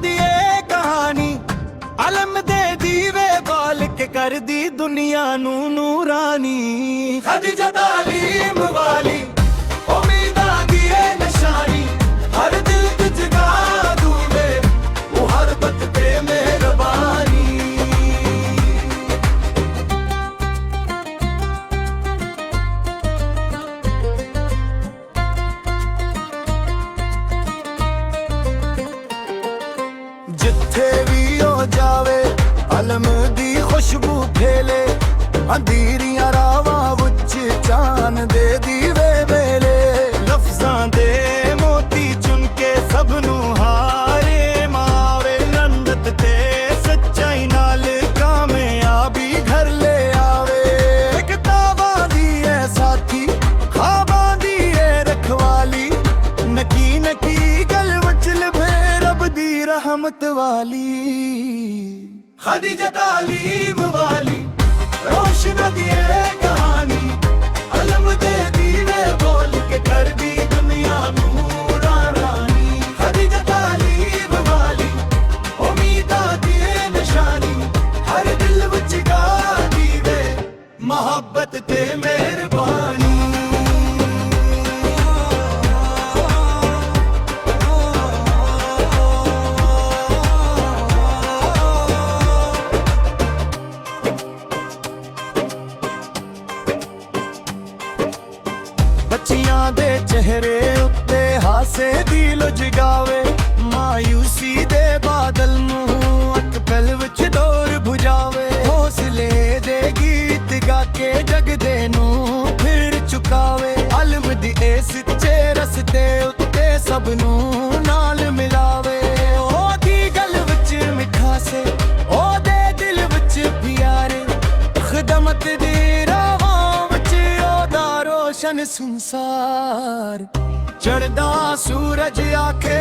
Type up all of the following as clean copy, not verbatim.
दी ये कहानी अलम दे दीवे बाल के कर दी दुनिया नू नूरानी। खदीजा तालीम वाली उम्मीदां दी ये निशानी, हर दिल च जगा दूवे मुहब्बत ते मेहरबानी। जिथे भी हो जावे अलम दी खुशबू फैले, अंधेरियां रावां विच चान दे दीवे वेले। लफ्जां दे मोती चुन के सब नू हारे मावे, नंदत ते सच्चाई नाल कामयाबी घर ले आवे। किताबां दी है साथी ख्वाबां दी है रखवाली, नकी नकी गल विच लभे रब दी रहमत वाली। खदीजा तालीम वाली रोशन दी ये कहानी, अलम दे दीवे बोल के कर दी दुनिया नूरानी। खदीजा तालीम वाली उम्मीदां दी ये निशानी, हर दिल विच गा दीवे मोहब्बत ते मेहरबानी। बच्चियां दे चेहरे उत्ते हासे दी लुझगावे, मायूसी दे बादल नू अकबल विच डोर बुझावे। हौसले दे गीत गा के जग दे नू फिर चुकावे, अलम दी ए सच्चे रस्ते उत्ते सब नू नाल मिलावे। ओदी गल विच मिठासे ओदे दिल विच प्यारे, खिदमत दी रोशन संसार। चढ़दा सूरज आखे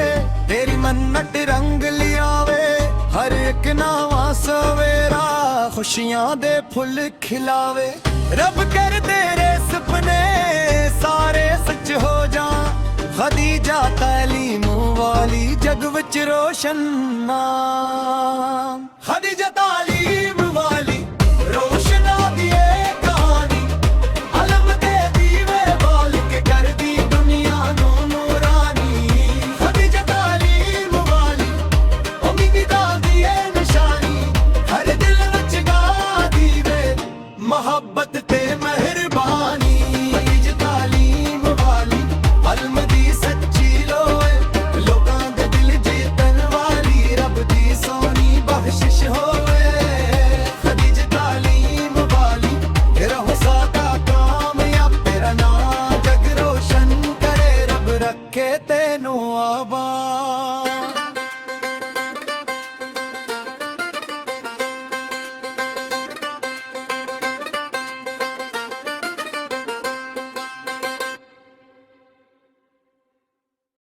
तेरी मन्नत रंग लियावे, हर एक नवा सवेरा खुशियां दे फुल खिलावे। रब कर तेरे सपने सारे सच हो जा, खदीजा तालीम वाली जग विच रोशन नाम। खदीजा तालीम